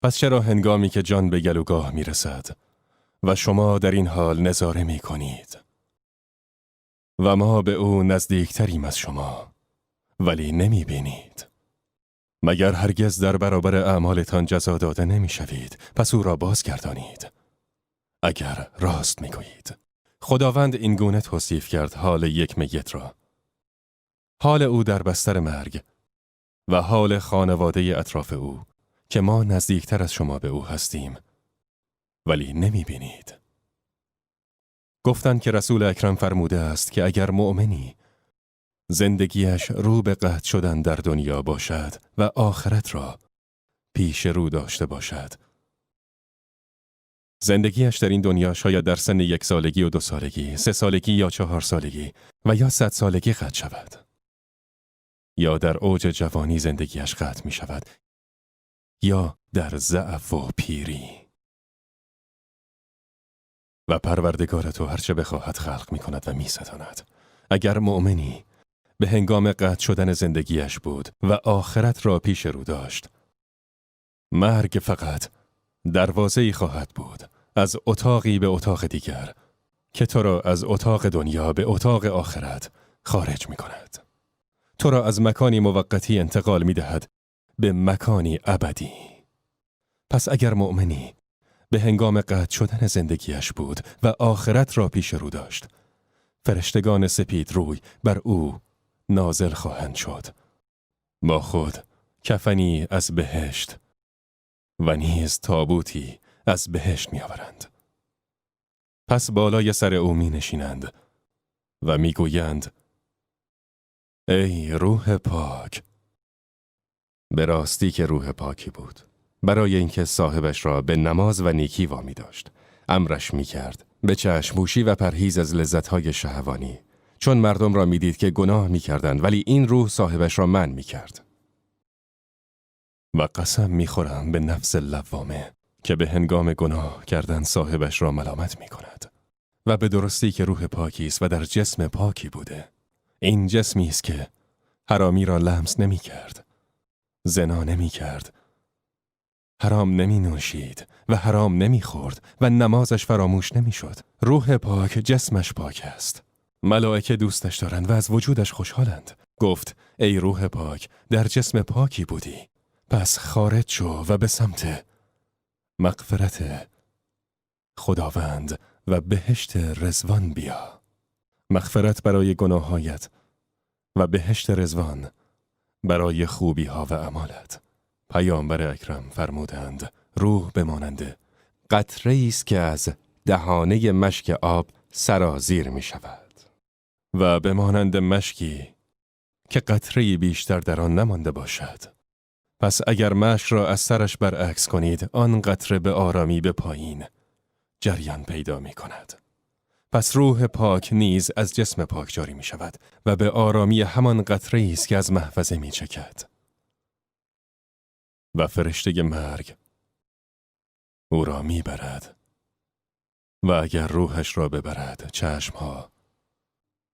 پس چرا هنگامی که جان به گلوگاه می رسد و شما در این حال نظاره می کنید و ما به او نزدیکتریم از شما ولی نمی بینید؟ مگر هرگز در برابر اعمالتان جزا داده نمی شوید پس او را بازگردانید؟ اگر راست می گویید. خداوند این گونه توصیف کرد حال یک میت را، حال او در بستر مرگ و حال خانواده اطراف او که ما نزدیکتر از شما به او هستیم ولی نمی بینید. گفتند که رسول اکرم فرموده است که اگر مؤمنی زندگیش رو به قحط شدن در دنیا باشد و آخرت را پیش رو داشته باشد، زندگیش در این دنیا شاید در سن 1 سالگی و 2 سالگی، 3 سالگی یا 4 سالگی و یا 100 سالگی قطع شود، یا در اوج جوانی زندگیش قطع می شود، یا در ضعف و پیری. و پروردگار تو هرچه بخواهد خلق می کند و می ستاند. اگر مؤمنی به هنگام قطع شدن زندگیش بود و آخرت را پیش رو داشت، مرگ فقط دروازه‌ای خواهد بود از اتاقی به اتاق دیگر که تو را از اتاق دنیا به اتاق آخرت خارج می کند. تو را از مکانی موقتی انتقال می دهد به مکانی ابدی. پس اگر مؤمنی به هنگام قطع شدن زندگیش بود و آخرت را پیش رو داشت، فرشتگان سپید روی بر او نازل خواهند شد، با خود کفنی از بهشت و نیز تابوتی از بهشت می آورند. پس بالای سر او می نشینند و می گویند ای روح پاک. به راستی که روح پاکی بود، برای اینکه صاحبش را به نماز و نیکی وامی داشت، امرش می کرد به چشم‌پوشی و پرهیز از لذت‌های شهوانی، چون مردم را می دید که گناه می کردند ولی این روح صاحبش را منع می کرد. و قسم می خورم به نفس لوامه که به هنگام گناه کردن صاحبش را ملامت می کند و به درستی که روح پاکی است و در جسم پاکی بوده. این جسمی است که حرامی را لمس نمی کرد، زنا نمی کرد، حرام نمی نوشید و حرام نمی خورد و نمازش فراموش نمی شد. روح پاک جسمش پاک است. ملائکه دوستش دارند و از وجودش خوشحالند. گفت ای روح پاک، در جسم پاکی بودی، پس خارج شو و به سمت مغفرت خداوند و بهشت رضوان بیا. مغفرت برای گناهایت و بهشت رضوان برای خوبی ها و اعمالت. پیامبر اکرم فرمودند روح بمانند قطره‌ای است که از دهانه مشک آب سرازیر می شود و بمانند مشکی که قطره‌ای بیشتر در آن نمانده باشد. پس اگر مشک را از سرش برعکس کنید، آن قطره به آرامی به پایین جریان پیدا می کند. پس روح پاک نیز از جسم پاک جاری می شود و به آرامی همان قطره‌ای است که از محفظه می چکد. و فرشته مرگ او را می برد و اگر روحش را ببرد، چشمها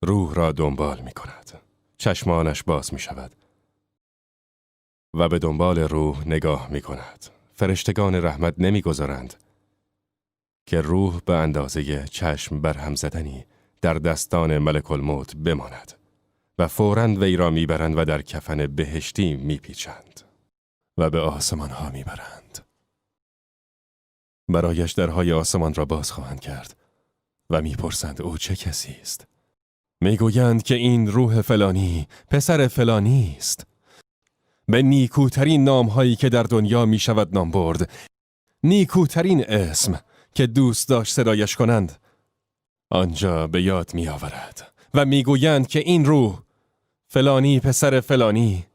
روح را دنبال می کند. چشمانش باز می شود و به دنبال روح نگاه می کند. فرشتگان رحمت نمی گذارند که روح به اندازه چشم برهم زدنی در دستان ملک الموت بماند و فوراً وی را می برند و در کفن بهشتی می پیچند و به آسمان ها می برند. برایش درهای آسمان را باز خواهند کرد و می پرسند او چه کسی است؟ می گویند که این روح فلانی، پسر فلانی است. به نیکوترین نامهایی که در دنیا می شود نام برد، نیکوترین اسم که دوست داشت صدایش کنند، آنجا به یاد می آورد و می گویند که این روح فلانی پسر فلانی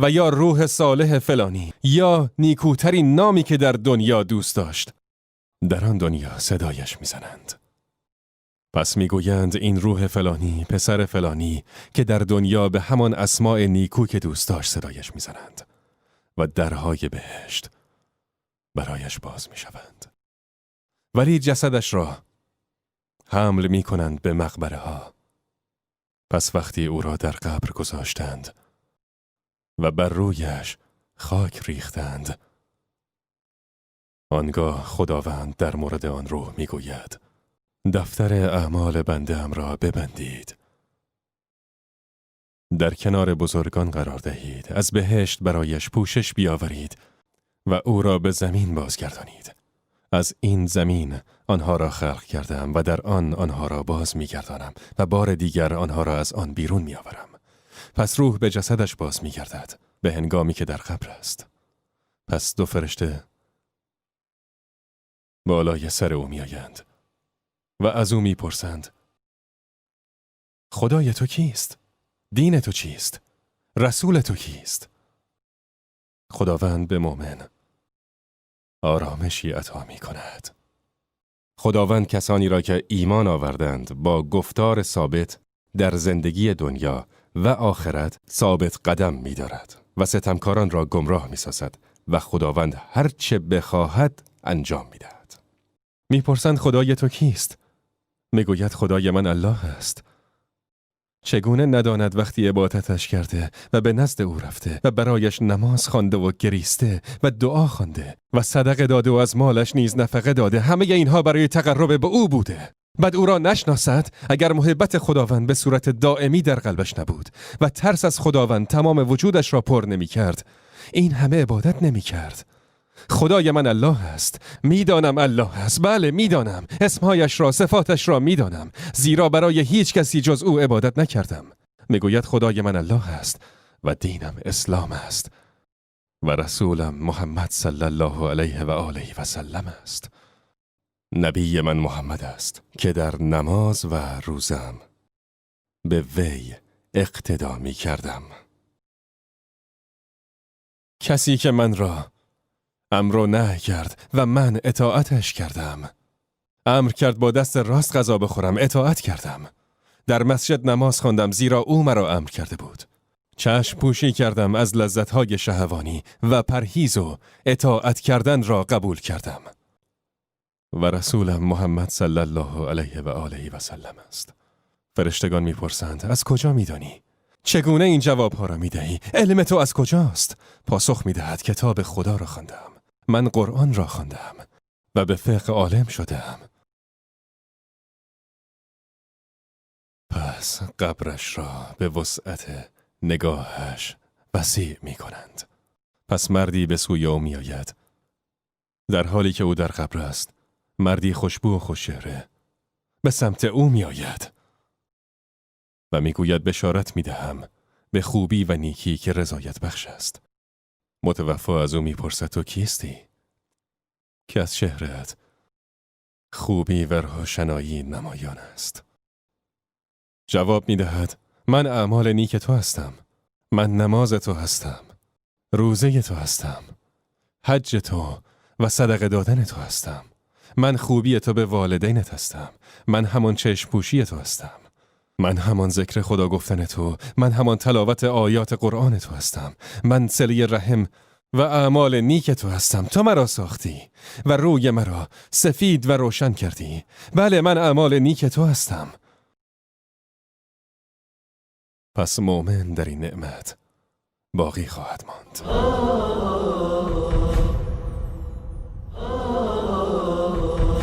و یا روح صالح فلانی یا نیکوترین نامی که در دنیا دوست داشت، در آن دنیا صدایش می زنند. پس می گویند این روح فلانی پسر فلانی که در دنیا به همان اسماء نیکو که دوست داشت صدایش می زنند و درهای بهشت برایش باز می شوند. ولی جسدش را حمل می کنند به مقبره ها. پس وقتی او را در قبر گذاشتند و بر رویش خاک ریختند، آنگاه خداوند در مورد آن روح میگوید: دفتر اعمال بنده ام را ببندید. در کنار بزرگان قرار دهید، از بهشت برایش پوشش بیاورید و او را به زمین بازگردانید. از این زمین آنها را خلق کردم و در آن آنها را باز میگردانم و بار دیگر آنها را از آن بیرون میآورم. پس روح به جسدش باز میگردد به هنگامی که در قبر است. پس دو فرشته بالای سر او میآیند و از او میپرسند: خدای تو کیست؟ دین تو چیست؟ رسول تو کیست؟ خداوند به مؤمن آرامشی عطا می کند. خداوند کسانی را که ایمان آوردند با گفتار ثابت در زندگی دنیا و آخرت ثابت قدم می دارد و ستمکاران را گمراه می سازد و خداوند هر چه بخواهد انجام می دهد. می پرسند خدای تو کیست؟ می گوید خدای من الله است. چگونه نداند وقتی عبادتش کرده و به نزد او رفته و برایش نماز خوانده و گریسته و دعا خوانده و صدقه داده و از مالش نیز نفقه داده، همه اینها برای تقرب به او بوده. بعد او را نشناسد اگر محبت خداوند به صورت دائمی در قلبش نبود و ترس از خداوند تمام وجودش را پر نمی کرد، این همه عبادت نمی کرد. خدای من الله است. میدانم الله است. بله میدانم. اسمهایش را، صفاتش را میدانم. زیرا برای هیچ کسی جز او عبادت نکردم. میگوید خدای من الله است و دینم اسلام است و رسولم محمد صلی الله علیه و آله و سلم است. نبی من محمد است که در نماز و روزم به وی اقتدا می کردم. کسی که من را امر و نهی کرد و من اطاعتش کردم. امر کرد با دست راست غذا بخورم، اطاعت کردم. در مسجد نماز خواندم زیرا او مرا امر کرده بود. چشم پوشی کردم از لذت‌های شهوانی و پرهیز و اطاعت کردن را قبول کردم. و رسولم محمد صلی الله علیه و آله و سلم است. فرشتگان میپرسند: از کجا میدانی؟ چگونه این جوابها را میدهی؟ علم تو از کجاست؟ پاسخ میدهد: کتاب خدا را خواندم. من قرآن را خواندم و به فقه عالم شدم. پس قبرش را به وسعت نگاهش وسیع می کنند. پس مردی به سوی او می آید. در حالی که او در قبر است، مردی خوشبو و خوش‌چهره به سمت او می آید و می گوید: بشارت می دهم به خوبی و نیکی که رضایت بخش است. متوفا از او می پرسد: تو کیستی؟ که از چهره‌ات خوبی و روشنایی نمایان است. جواب می دهد: من اعمال نیک تو هستم. من نماز تو هستم. روزه تو هستم. حج تو و صدقه دادن تو هستم. من خوبی تو به والدینت هستم. من همان چشم پوشی تو هستم. من همان ذکر خدا گفتن تو. من همان تلاوت آیات قرآن تو هستم. من صله رحم و اعمال نیک تو هستم. تو مرا ساختی و روی مرا سفید و روشن کردی. بله من اعمال نیک تو هستم. پس مؤمن در این نعمت باقی خواهد ماند.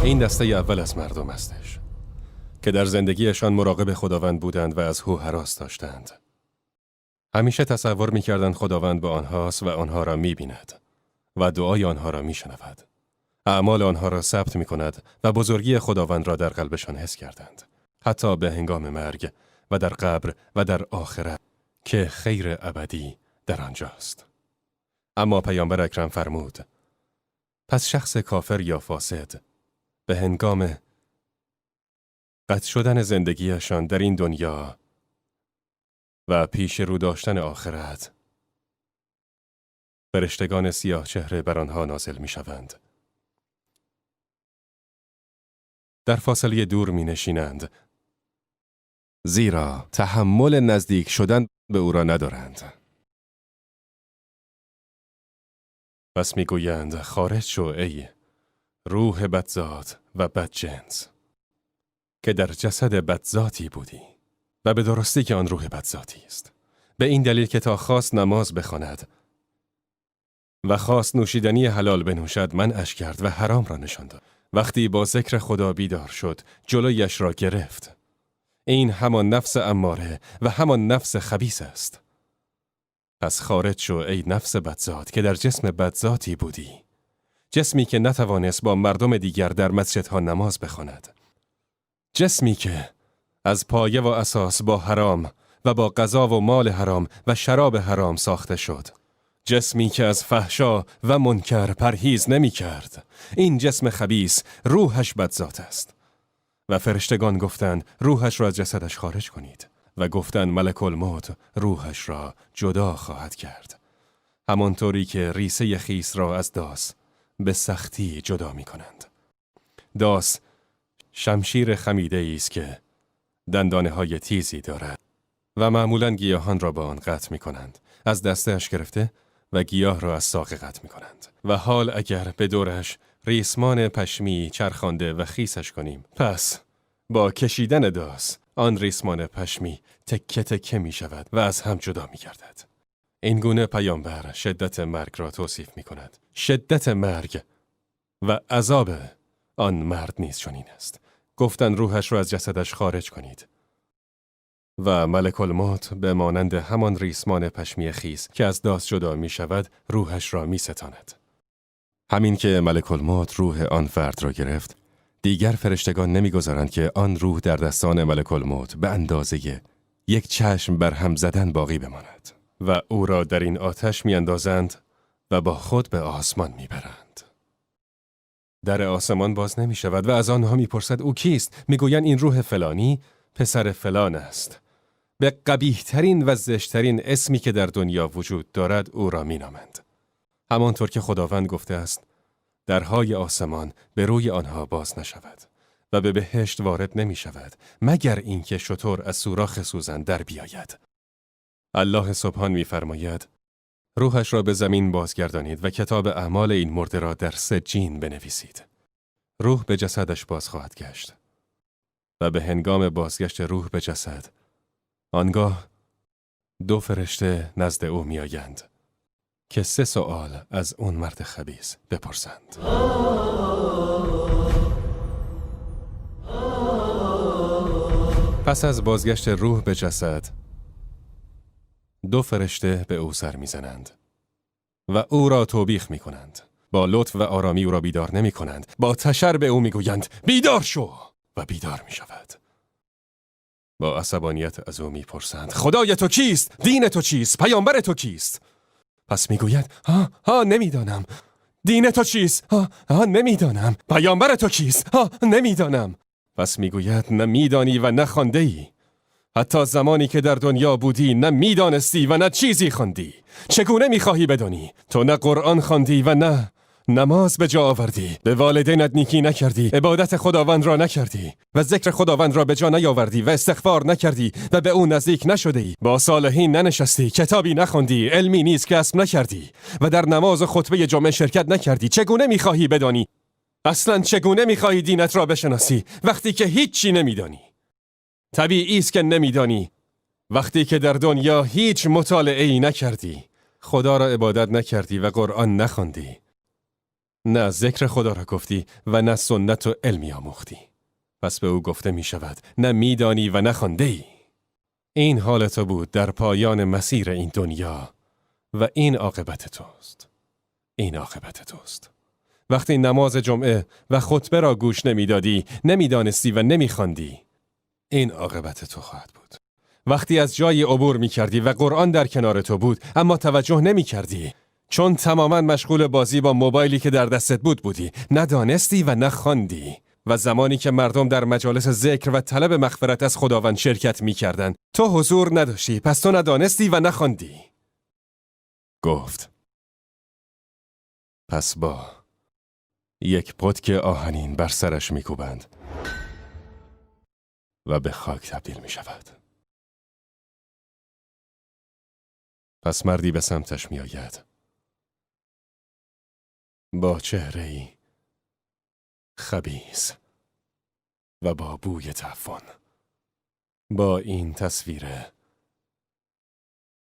این دسته اول از مردم هستش که در زندگیشان مراقب خداوند بودند و از او هراس داشتند. همیشه تصور می‌کردند خداوند با آنهاست و آنها را می‌بیند و دعای آنها را می‌شنود. اعمال آنها را ثبت می‌کند و بزرگی خداوند را در قلبشان حس کردند. حتی به هنگام مرگ و در قبر و در آخرت که خیر ابدی در آنجاست. اما پیامبر اکرم فرمود: پس شخص کافر یا فاسد به هنگام قطع شدن زندگیشان در این دنیا و پیش رو داشتن آخرت، فرشتگان سیاه چهره بر آنها نازل می شوند. در فاصله دور می نشینند، زیرا تحمل نزدیک شدن به او را ندارند. پس می گویند: خارج شو ای روح بدذات و بدجنس که در جسد بدذاتی بودی و به درستی که آن روح بدذاتی است. به این دلیل که تا خواست نماز بخواند و خواست نوشیدنی حلال بنوشد منعش کرد و حرام را نشان داد. وقتی با ذکر خدا بیدار شد جلویش را گرفت. این همان نفس اماره و همان نفس خبیث است. پس خارج شو ای نفس بدذات که در جسم بدذاتی بودی، جسمی که نتوانست با مردم دیگر در مسجدها نماز بخواند، جسمی که از پایه و اساس با حرام و با غذا و مال حرام و شراب حرام ساخته شد، جسمی که از فحشا و منکر پرهیز نمی کرد. این جسم خبیث روحش بدذات است. و فرشتگان گفتند روحش را از جسدش خارج کنید و گفتند ملک الموت روحش را جدا خواهد کرد، همانطوری که ریسه خیس را از داس به سختی جدا می کنند. داس شمشیر خمیده است که دندانه های تیزی دارد و معمولاً گیاهان را با آن قطع می کنند. از دسته‌اش گرفته و گیاه را از ساق قطع می کنند. و حال اگر به دورش ریسمان پشمی چرخانده و خیسش کنیم، پس با کشیدن داس آن ریسمان پشمی تکه تکه می شود و از هم جدا می گردد. این گونه پیامبر شدت مرگ را توصیف می کند. شدت مرگ و عذاب آن مرد نیز چنین است. گفتن روحش را از جسدش خارج کنید. و ملک الموت به مانند همان ریسمان پشمی خیس که از داس جدا می شود روحش را می ستاند. همین که ملک الموت روح آن فرد را گرفت، دیگر فرشتگان نمی‌گذارند که آن روح در دستان ملک الموت به اندازه یک چشم بر هم زدن باقی بماند و او را در این آتش می‌اندازند و با خود به آسمان می‌برند. در آسمان باز نمی‌شود و از آنها می‌پرسد او کیست؟ می‌گویند این روح فلانی پسر فلان است. به قبیح‌ترین و زشت‌ترین اسمی که در دنیا وجود دارد او را می‌نامند. همانطور که خداوند گفته است درهای آسمان به روی آنها باز نشود و به بهشت وارد نمی شود مگر اینکه شتر از سوراخ سوزن در بیاید. الله سبحان می فرماید روحش را به زمین بازگردانید و کتاب اعمال این مرده را در سجین بنویسید. روح به جسدش باز خواهد گشت و به هنگام بازگشت روح به جسد آنگاه 2 فرشته نزد او می آیند که 3 سوال از اون مرد خبیث بپرسند. پس از بازگشت روح به جسد 2 فرشته به او سر میزنند و او را توبیخ می کنند. با لطف و آرامی او را بیدار نمی کنند. با تشر به او می گویند بیدار شو و بیدار می شود. با عصبانیت از او می پرسند خدای تو کیست؟ دین تو چیست؟ پیامبر تو کیست؟ پس میگوید نمیدانم. دین تو چیست؟ نمیدانم. پیامبر تو کیست؟ نمیدانم. پس میگوید نه میدانی و نه خوانده ای. حتی زمانی که در دنیا بودی نه میدانستی و نه چیزی خواندی. چگونه میخواهی بدانی؟ تو نه قرآن خواندی و نه نماز به جا آوردی، به والدینت نیکی نکردی، عبادت خداوند را نکردی و ذکر خداوند را به جا نیاوردی و استغفار نکردی و به او نزدیک نشدی، با صالحین ننشستی، کتابی نخواندی، علمی نیز کسب نکردی و در نماز و خطبه جمعه شرکت نکردی. چگونه میخواهی بدانی؟ اصلا چگونه میخواهی دینت را بشناسی وقتی که هیچی نمیدانی؟ طبیعی است که نمیدانی. وقتی که در دنیا هیچ مطالعه‌ای نکردی، خدا را عبادت نکردی و قرآن نخواندی، نه ذکر خدا را گفتی و نه سنت و علمی آموختی. پس به او گفته می شود نه میدانی و نه خوانده ای. این حال تو بود در پایان مسیر این دنیا و این عاقبت توست. این عاقبت توست. وقتی نماز جمعه و خطبه را گوش نمیدادی، نمیدانستی و نمیخواندی، این عاقبت تو خواهد بود. وقتی از جای عبور میکردی و قرآن در کنار تو بود اما توجه نمیکردی، چون تماما مشغول بازی با موبایلی که در دستت بودی، ندانستی و نخواندی. و زمانی که مردم در مجالس ذکر و طلب مغفرت از خداوند شرکت می‌کردند، تو حضور نداشتی، پس تو ندانستی و نخواندی. گفت پس با یک پتک آهنین بر سرش می‌کوبند و به خاک تبدیل می‌شود. پس مردی به سمتش می‌آید با چهره‌ای خبیث و با بوی تعفن. با این تصویر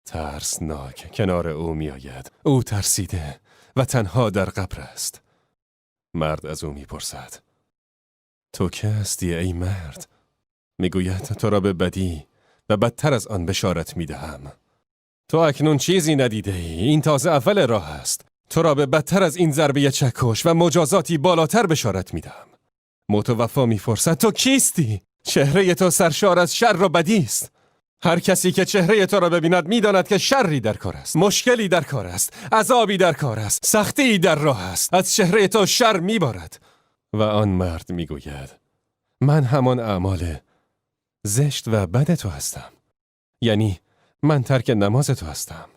ترسناک کنار او می آید. او ترسیده و تنها در قبر است. مرد از او میپرسد: تو که هستی ای مرد؟ میگوید: تو را به بدی و بدتر از آن بشارت میدهم. تو اکنون چیزی ندیده ای، این تازه اول راه است. تو را به بدتر از این ضربه چکش و مجازاتی بالاتر بشارت میدهم. متوفا میپرسد: تو کیستی؟ چهره تو سرشار از شر و بدی است. هر کسی که چهره تو را ببیند میداند که شری در کار است، مشکلی در کار است، عذابی در کار است، سختی در راه است. از چهره تو شر میبارد. و آن مرد میگوید: من همان اعمال زشت و بد تو هستم. یعنی من ترک نماز تو هستم.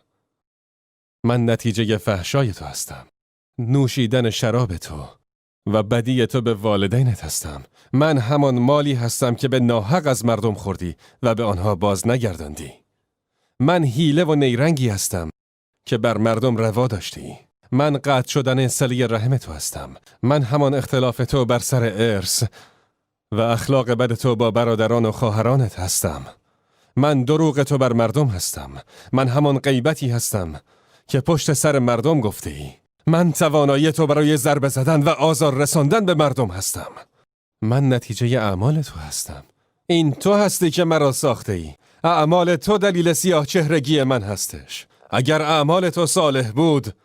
من نتیجه فحشای تو هستم. نوشیدن شراب تو و بدی تو به والدینت هستم. من همان مالی هستم که به ناحق از مردم خوردی و به آنها باز نگرداندی. من حیله و نیرنگی هستم که بر مردم روا داشتی. من قطع شدن صله رحم تو هستم. من همان اختلاف تو بر سر ارث و اخلاق بد تو با برادران و خواهرانت هستم. من دروغ تو بر مردم هستم. من همان غیبتی هستم که پشت سر مردم گفتی. من توانایی تو برای ضربه زدن و آزار رساندن به مردم هستم. من نتیجه اعمال تو هستم. این تو هستی که مرا ساخته ای. اعمال تو دلیل سیاه چهرگی من هستش. اگر اعمال تو صالح بود،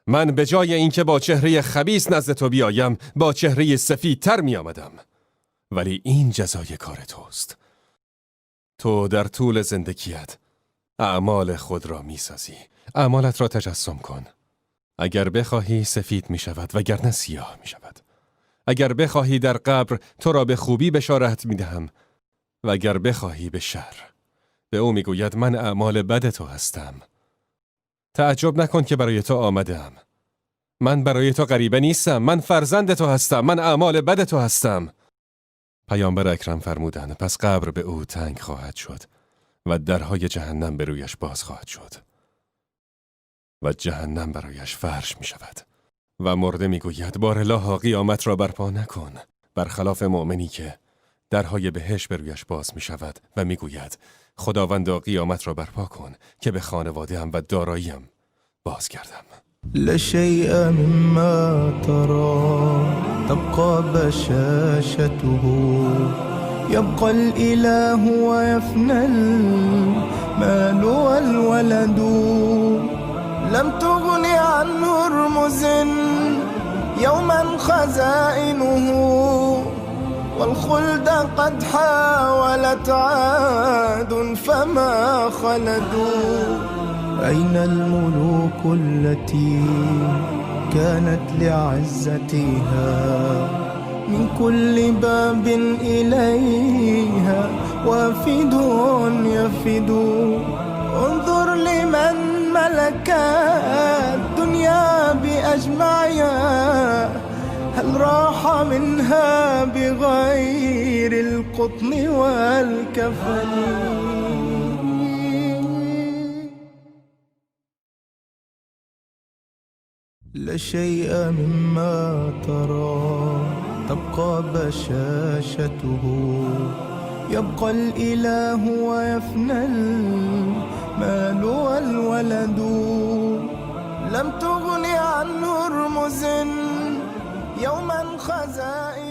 من به جای اینکه با چهره خبیث نزد تو بیایم، با چهره سفیدتر می آمدم. ولی این جزای کار توست. تو در طول زندگیت اعمال خود را می سازی. اعمالت را تجسم کن. اگر بخواهی سفید می شود وگرنه سیاه می شود. اگر بخواهی در قبر تو را به خوبی بشارت می دهم و اگر بخواهی به شر. به او می گوید: من اعمال بد تو هستم. تعجب نکن که برای تو آمدم. من برای تو غریبه نیستم. من فرزند تو هستم. من اعمال بد تو هستم. پیامبر اکرم فرمودند: پس قبر به او تنگ خواهد شد و درهای جهنم به رویش باز خواهد شد و جهنم برایش فرش می شود. و مرده می گوید: بارالله قیامت را برپا نکن. برخلاف مؤمنی که درهای بهشت به رویش باز می شود و می گوید: خداوندا قیامت را برپا کن که به خانواده‌ام و داراییم باز گردم. لا شيء مما ترى تبقى بشاشته يبقى الإله ويفنى المال والولد لم تغن عن هرمز يوما خزائنه والخلد قد حاولت عاد فما خلدوا أين الملوك التي كانت لعزتها من كل باب إليها وافد يفد انظر لمن ملك الدنيا بأجمعها هل راح منها بغير القطن والكفن لا شيء مما ترى تبقى بشاشته يبقى الإله ويفنى المال والولد لم تغن عن هرمز يوما خزائن